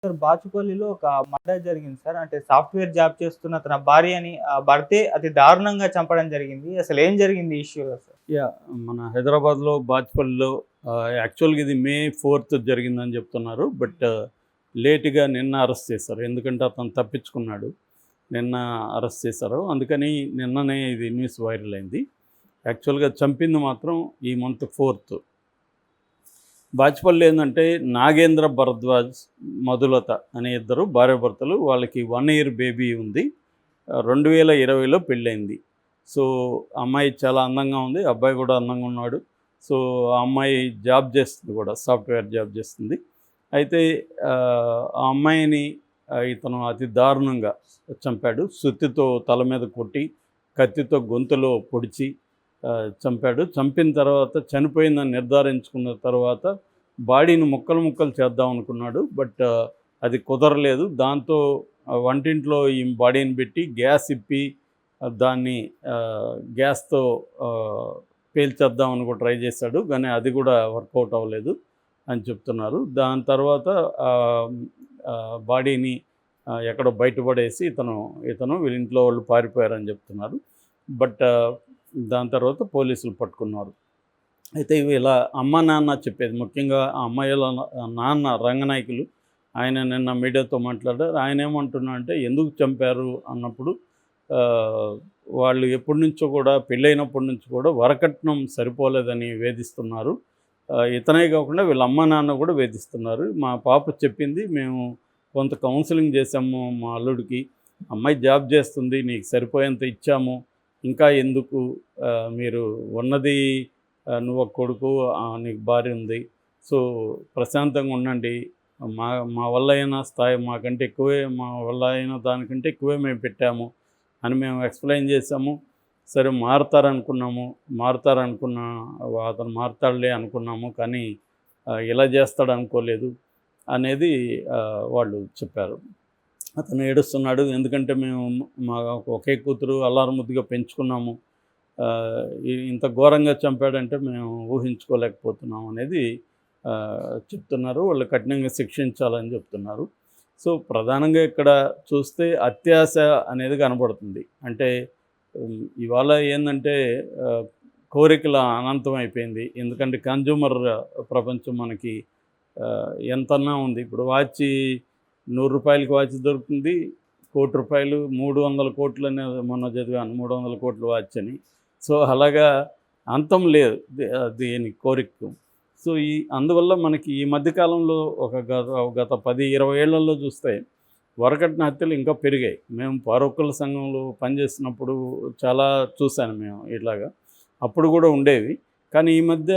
Sir బాచుపల్లిలో ఒక murder జరిగింది sir. అంటే సాఫ్ట్‌వేర్ జాబ్ చేస్తున్న తన భార్యని భర్తే అతి దారుణంగా చంపడం జరిగింది. అసలు ఏం జరిగింది ఈ ఇష్యూలో సార్? యాహ్! మన హైదరాబాద్‌లో బాచ్‌పల్లిలో యాక్చువల్‌గా ఇది మే 4థ్ జరిగిందని చెప్తున్నారు. బట్ లేట్‌గా నిన్న అరెస్ట్ చేశారు. ఎందుకంటే అతను తప్పించుకున్నాడు. నిన్న అరెస్ట్ చేశారు. అందుకని నిన్ననే ఇది న్యూస్ వైరల్ అయింది. యాక్చువల్‌గా చంపింది మాత్రం ఈ మంత్ 4థ్. బాచ్‌పల్లి ఏందంటే నాగేంద్ర భరద్వాజ్, మధులత అనే ఇద్దరు భార్యాభర్తలు. వాళ్ళకి 1 ఇయర్ బేబీ ఉంది. 2020లో పెళ్ళయింది. సో అమ్మాయి చాలా అందంగా ఉంది. అబ్బాయి కూడా అందంగా ఉన్నాడు. సో ఆ అమ్మాయి జాబ్ చేస్తుంది కూడా, సాఫ్ట్‌వేర్ జాబ్ చేస్తుంది. అయితే ఆ అమ్మాయిని ఇతను అతి దారుణంగా చంపాడు. సుత్తితో తల మీద కొట్టి, కత్తితో గొంతులో పొడిచి చంపాడు. చంపిన తర్వాత చనిపోయిందని నిర్ధారించుకున్న తర్వాత బాడీని ముక్కలు ముక్కలు చేద్దాం అనుకున్నాడు. బట్ అది కుదరలేదు. దాంతో వంటింట్లో ఈ బాడీని పెట్టి గ్యాస్ ఇప్పి దాన్ని గ్యాస్తో పేల్చేద్దామని కూడా ట్రై చేశాడు. కానీ అది కూడా వర్కౌట్ అవ్వలేదు అని చెప్తున్నారు. దాని తర్వాత బాడీని ఎక్కడో బయటపడేసి ఇతను వీళ్ళ ఇంట్లో వాళ్ళు పారిపోయారని చెప్తున్నారు. బట్ దాని తర్వాత పోలీసులు పట్టుకున్నారు. అయితే వీళ్ళ అమ్మ నాన్న చెప్పేది, ముఖ్యంగా ఆ అమ్మాయిల నాన్న రంగనాయకులు, ఆయన నిన్న మీడియాతో మాట్లాడారు. ఆయన ఏమంటున్నా అంటే ఎందుకు చంపారు అన్నప్పుడు వాళ్ళు ఎప్పటి నుంచో కూడా, పెళ్ళైనప్పటి నుంచి కూడా వరకట్నం సరిపోలేదని వేధిస్తున్నారు. ఇతనే కాకుండా వీళ్ళ అమ్మ నాన్న కూడా వేధిస్తున్నారు. మా పాప చెప్పింది, మేము కొంత కౌన్సిలింగ్ చేసాము మా అల్లుడికి, అమ్మాయి జాబ్ చేస్తుంది, నీకు సరిపోయేంత ఇచ్చాము, ఇంకా ఎందుకు, మీరు ఉన్నది నువ్వు ఒక కొడుకు, నీకు భార్య ఉంది, సో ప్రశాంతంగా ఉండండి, మా వల్ల అయిన స్థాయి మాకంటే ఎక్కువే, మా వల్ల అయిన దానికంటే ఎక్కువే మేము పెట్టాము అని మేము ఎక్స్ప్లెయిన్ చేసాము. సరే మారుతారనుకున్నాము, అతను మారుతాడులే అనుకున్నాము, కానీ ఇలా చేస్తాడు అనుకోలేదు అనేది వాళ్ళు చెప్పారు. అతను ఏడుస్తున్నాడు. ఎందుకంటే మేము మా ఒకే కూతురు అల్లారుముద్దుగా పెంచుకున్నాము, ఇంత ఘోరంగా చంపాడంటే మేము ఊహించుకోలేకపోతున్నాం అనేది చెప్తున్నారు. వాళ్ళు కఠినంగా శిక్షించాలని చెప్తున్నారు. సో ప్రధానంగా ఇక్కడ చూస్తే అత్యాశ అనేది కనబడుతుంది. అంటే ఇవాళ ఏంటంటే కోరికల అనంతం అయిపోయింది. ఎందుకంటే కన్జ్యూమర్ ప్రపంచం మనకి ఎంతన్నా ఉంది. ఇప్పుడు వాచ్ 100 రూపాయలకి వాచ్ దొరుకుతుంది, ₹1,00,00,000, 300 కోట్లు అనేది మొన్న చదివాను, 300 కోట్ల వాచ్ అని. సో అలాగా అంతం లేదు దీని కోరికకు. సో అందువల్ల మనకి ఈ మధ్యకాలంలో గత 10-20 ఏళ్లలో చూస్తే వరకట్న హత్యలు ఇంకా పెరిగాయి. మేము పౌరొక్కల సంఘంలో పనిచేస్తున్నప్పుడు చాలా చూశాను మేము ఇట్లాగా. అప్పుడు కూడా ఉండేవి. కానీ ఈ మధ్య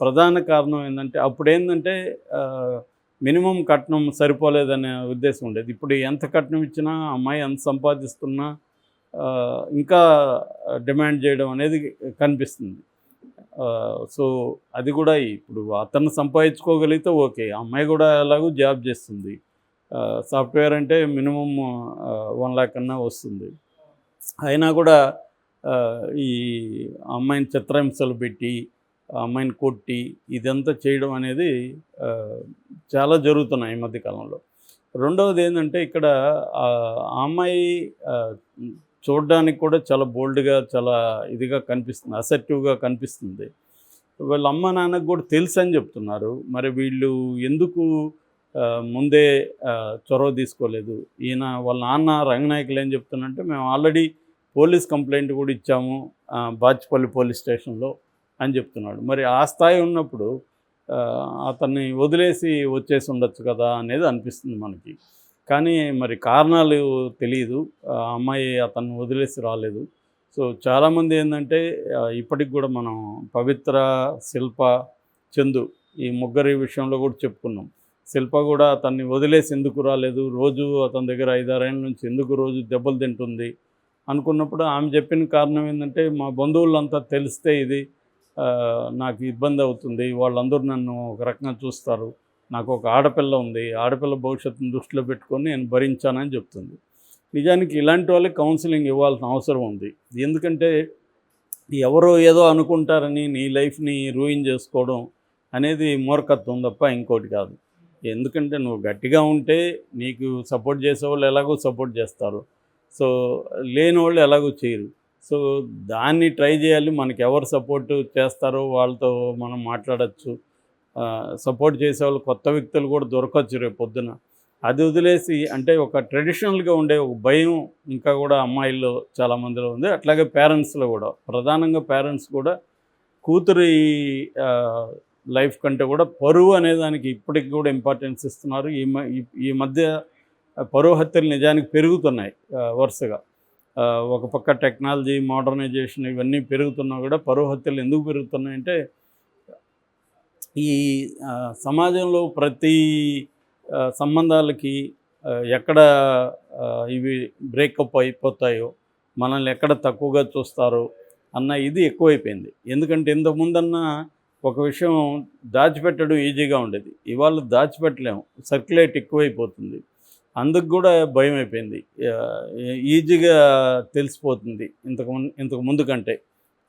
ప్రధాన కారణం ఏంటంటే, అప్పుడేంటంటే మినిమం కట్నం సరిపోలేదనే ఉద్దేశం ఉండేది. ఇప్పుడు ఎంత కట్నం ఇచ్చినా, అమ్మాయి ఎంత సంపాదిస్తున్నా ఇంకా డిమాండ్ చేయడం అనేది కనిపిస్తుంది. సో అది కూడా ఇప్పుడు అతను సంపాదించుకోగలిగితే ఓకే, అమ్మాయి కూడా ఎలాగో జాబ్ చేస్తుంది. సాఫ్ట్వేర్ అంటే మినిమం 1 lakh కన్నా వస్తుంది. అయినా కూడా ఈ అమ్మాయిని చిత్రహింసలు పెట్టి, అమ్మాయిని కొట్టి ఇదంతా చేయడం అనేది చాలా జరుగుతున్నాయి ఈ మధ్యకాలంలో. రెండవది ఏంటంటే, ఇక్కడ ఆ అమ్మాయి చూడడానికి కూడా చాలా బోల్డ్గా, చాలా ఇదిగా కనిపిస్తుంది, అసర్టివ్గా కనిపిస్తుంది. వీళ్ళ అమ్మ నాన్నకు కూడా తెలుసు అని చెప్తున్నారు. మరి వీళ్ళు ఎందుకు ముందే చొరవ తీసుకోలేదు? వాళ్ళ నాన్న రంగనాయకులు ఏం చెప్తున్నారంటే, మేము ఆల్రెడీ పోలీస్ కంప్లైంట్ కూడా ఇచ్చాము బాచ్‌పల్లి పోలీస్ స్టేషన్లో అని చెప్తున్నాడు. మరి ఆ స్థాయి ఉన్నప్పుడు అతన్ని వదిలేసి వచ్చేసి ఉండొచ్చు కదా అనేది అనిపిస్తుంది మనకి. కానీ మరి కారణాలు తెలియదు. అమ్మాయి అతన్ని వదిలేసి రాలేదు. సో చాలామంది ఏంటంటే, ఇప్పటికి కూడా మనం పవిత్ర, శిల్ప, చందు ఈ ముగ్గురి విషయంలో కూడా చెప్పుకున్నాం. శిల్ప కూడా అతన్ని వదిలేసి ఎందుకు రాలేదు, రోజు అతని దగ్గర 5-6 ఏళ్ళ నుంచి ఎందుకు రోజు దెబ్బలు తింటుంది అనుకున్నప్పుడు ఆమె చెప్పిన కారణం ఏంటంటే, మా బంధువులంతా తెలిస్తే ఇది నాకు ఇబ్బంది అవుతుంది, వాళ్ళందరూ నన్ను ఒక రకంగా చూస్తారు, నాకు ఒక ఆడపిల్ల ఉంది, ఆడపిల్ల భవిష్యత్తును దృష్టిలో పెట్టుకొని నేను భరించానని చెప్తుంది. నిజానికి ఇలాంటి వాళ్ళకి కౌన్సిలింగ్ ఇవ్వాల్సిన అవసరం ఉంది. ఎందుకంటే ఎవరో ఏదో అనుకుంటారని నీ లైఫ్ని రూయిన్ చేసుకోవడం అనేది మూర్ఖత్వం తప్ప ఇంకోటి కాదు. ఎందుకంటే నువ్వు గట్టిగా ఉంటే నీకు సపోర్ట్ చేసేవాళ్ళు ఎలాగో సపోర్ట్ చేస్తారు, సో లేని వాళ్ళు ఎలాగో చేయరు. సో దాన్ని ట్రై చేయాలి. మనకి ఎవరు సపోర్ట్ చేస్తారో వాళ్ళతో మనం మాట్లాడచ్చు. సపోర్ట్ చేసేవాళ్ళు కొత్త వ్యక్తులు కూడా దొరకచ్చు రేపు పొద్దున. అది వదిలేసి అంటే ఒక ట్రెడిషనల్గా ఉండే ఒక భయం ఇంకా కూడా అమ్మాయిల్లో చాలామందిలో ఉంది. అట్లాగే పేరెంట్స్లో కూడా, ప్రధానంగా పేరెంట్స్ కూడా కూతురి లైఫ్ కంటే కూడా పరువు అనే దానికి ఇప్పటికి కూడా ఇంపార్టెన్స్ ఇస్తున్నారు. ఈ మధ్య పరువు హత్యలు నిజానికి పెరుగుతున్నాయి వరుసగా. ఒక పక్క టెక్నాలజీ, మోడర్నైజేషన్ ఇవన్నీ పెరుగుతున్నా కూడా పరువు హత్యలు ఎందుకు పెరుగుతున్నాయంటే ఈ సమాజంలో ప్రతి సంబంధాలకి ఎక్కడ ఇవి బ్రేకప్ అయిపోతాయో, మనల్ని ఎక్కడ తక్కువగా చూస్తారో అన్న ఇది ఎక్కువైపోయింది. ఎందుకంటే ఇంతకుముందన్నా ఒక విషయం దాచిపెట్టడం ఈజీగా ఉండేది, ఇవాళ దాచిపెట్టలేము, సర్క్యులేట్ ఎక్కువైపోతుంది. అందుకు కూడా భయం అయిపోయింది. ఈజీగా తెలిసిపోతుంది ఇంతకు ముందు కంటే.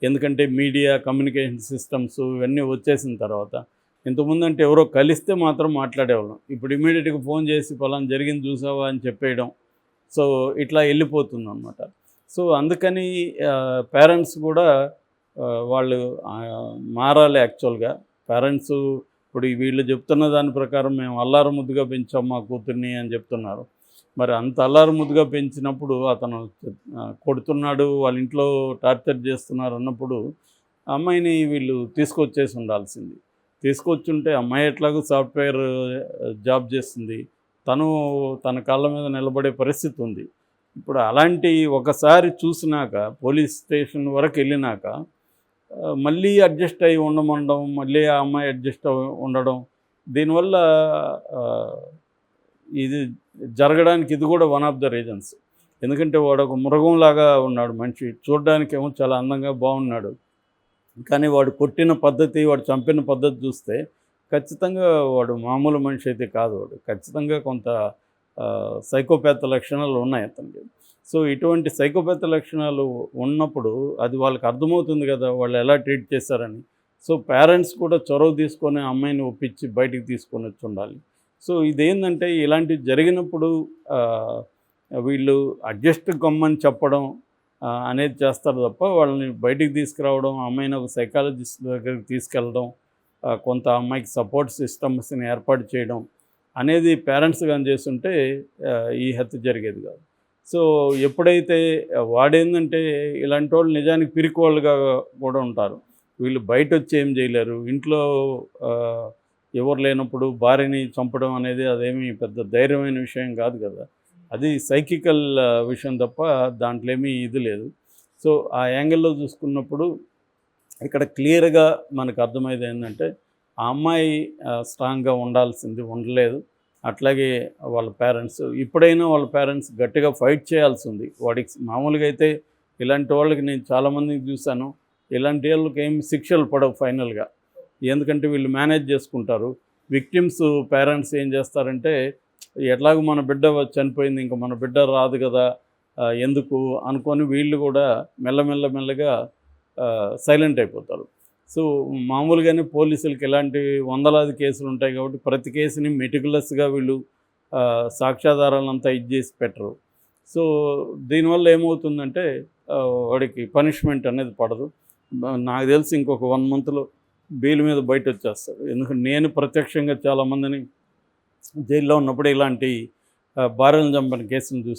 ఎందుకంటే మీడియా, కమ్యూనికేషన్ సిస్టమ్స్ ఇవన్నీ వచ్చేసిన తర్వాత. ఇంతకుముందు అంటే ఎవరో కలిస్తే మాత్రం మాట్లాడేవాళ్ళం, ఇప్పుడు ఇమీడియట్గా ఫోన్ చేసి పలానా జరిగింది చూసావా అని చెప్పేయడం. సో ఇట్లా వెళ్ళిపోతుంది అన్నమాట. సో అందుకని పేరెంట్స్ కూడా వాళ్ళు మారాలి యాక్చువల్గా. పేరెంట్స్ ఇప్పుడు వీళ్ళు చెప్తున్న దాని ప్రకారం మేము అల్లారు ముద్దుగా పెంచాం మా కూతుర్ని అని చెప్తున్నారు. మరి అంత అల్లారు ముద్దుగా పెంచినప్పుడు అతను కొడుతున్నాడు, వాళ్ళ ఇంట్లో టార్చర్ చేస్తున్నారు అన్నప్పుడు అమ్మాయిని వీళ్ళు తీసుకొచ్చేసి ఉండాల్సింది. తీసుకొచ్చుంటే అమ్మాయి ఎట్లాగో సాఫ్ట్వేర్ జాబ్ చేస్తుంది, తన కాళ్ళ మీద నిలబడే పరిస్థితి ఉంది. ఇప్పుడు అలాంటి ఒకసారి చూసినాక పోలీస్ స్టేషన్ వరకు వెళ్ళినాక మళ్ళీ అడ్జస్ట్ అయ్యి ఉండడం, మళ్ళీ ఆ అమ్మాయి అడ్జస్ట్ ఉండడం, దీనివల్ల ఇది జరగడానికి ఇది కూడా వన్ ఆఫ్ ద రీజన్స్. ఎందుకంటే వాడు ఒక మృగంలాగా ఉన్నాడు మనిషి, చూడడానికేమో చాలా అందంగా బాగున్నాడు, కానీ వాడు కొట్టిన పద్ధతి, వాడు చంపిన పద్ధతి చూస్తే ఖచ్చితంగా వాడు మామూలు మనిషి అయితే కాదు. వాడు ఖచ్చితంగా కొంత సైకోపాత్ లక్షణాలు ఉన్నాయి అతనికి. సో ఇటువంటి సైకోపాత్ లక్షణాలు ఉన్నప్పుడు అది వాళ్ళకి అర్థమవుతుంది కదా వాళ్ళు ఎలా ట్రీట్ చేశారని. సో పేరెంట్స్ కూడా చొరవ తీసుకొని అమ్మాయిని ఒప్పించి బయటికి తీసుకొని వచ్చి ఉండాలి. సో ఇదేంటంటే ఇలాంటివి జరిగినప్పుడు వీళ్ళు అడ్జస్ట్ కమ్మని చెప్పడం అనేది చేస్తారు తప్ప వాళ్ళని బయటికి తీసుకురావడం, అమ్మాయిని ఒక సైకాలజిస్ట్ దగ్గరికి తీసుకెళ్ళడం, కొంత అమ్మాయికి సపోర్ట్ సిస్టమ్స్ని ఏర్పాటు చేయడం అనేది పేరెంట్స్ కానీ చేస్తుంటే ఈ హత్య జరిగేది కాదు. సో ఎప్పుడైతే వాడేందంటే ఇలాంటి వాళ్ళు నిజానికి పిరికి వాళ్ళుగా కూడా ఉంటారు. వీళ్ళు బయట వచ్చి ఏం చేయలేరు. ఇంట్లో ఎవరు లేనప్పుడు భార్యని చంపడం అనేది అదేమీ పెద్ద ధైర్యమైన విషయం కాదు కదా. అది సైకికల్ విషయం తప్ప దాంట్లో ఏమీ ఇది లేదు. సో ఆ యాంగిల్లో చూసుకున్నప్పుడు ఇక్కడ క్లియర్గా మనకు అర్థమయ్యేది ఏంటంటే ఆ అమ్మాయి స్ట్రాంగ్గా ఉండాల్సింది ఉండలేదు. అట్లాగే వాళ్ళ పేరెంట్స్ ఇప్పుడైనా వాళ్ళ పేరెంట్స్ గట్టిగా ఫైట్ చేయాల్సి ఉంది. వాడికి మామూలుగా అయితే ఇలాంటి వాళ్ళకి నేను చాలామందిని చూశాను, ఇలాంటి వాళ్ళకి ఏం శిక్షలు పడవు ఫైనల్గా. ఎందుకంటే వీళ్ళు మేనేజ్ చేసుకుంటారు. విక్టిమ్స్ పేరెంట్స్ ఏం చేస్తారంటే ఎట్లాగో మన బిడ్డ చనిపోయింది, ఇంకా మన బిడ్డ రాదు కదా ఎందుకు అనుకొని వీళ్ళు కూడా మెల్లగా సైలెంట్ అయిపోతారు. సో మామూలుగానే పోలీసులకి ఇలాంటి వందలాది కేసులు ఉంటాయి కాబట్టి ప్రతి కేసుని మెటికులస్గా వీళ్ళు సాక్ష్యాధారాలంతా చేసి పెట్టరు. సో దీనివల్ల ఏమవుతుందంటే వాడికి పనిష్మెంట్ అనేది పడదు. నాకు తెలిసి ఇంకొక 1 monthలో బెయిల్ మీద బయట వచ్చేస్తాడు. ఎందుకంటే నేను ప్రత్యక్షంగా చాలామందిని జైల్లో ఉన్నప్పుడు ఇలాంటి భార్యలను చంపిన కేసును చూసి